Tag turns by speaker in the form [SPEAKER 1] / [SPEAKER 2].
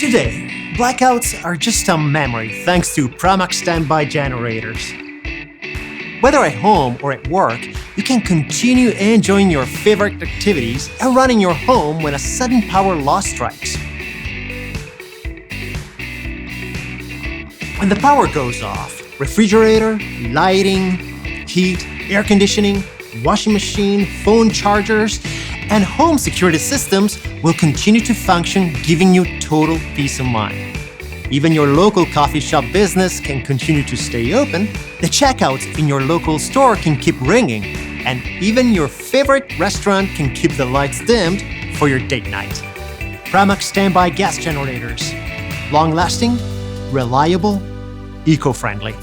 [SPEAKER 1] Today, blackouts are just a memory thanks to Pramac standby generators. Whether at home or at work, you can continue enjoying your favorite activities and running your home when a sudden power loss strikes. When the power goes off, refrigerator, lighting, heat, air conditioning, washing machine, phone chargers, and home security systems will continue to function, giving you total peace of mind. Even your local coffee shop business can continue to stay open, the checkouts in your local store can keep ringing, and even your favorite restaurant can keep the lights dimmed for your date night. Pramac standby gas generators. Long-lasting, reliable, eco-friendly.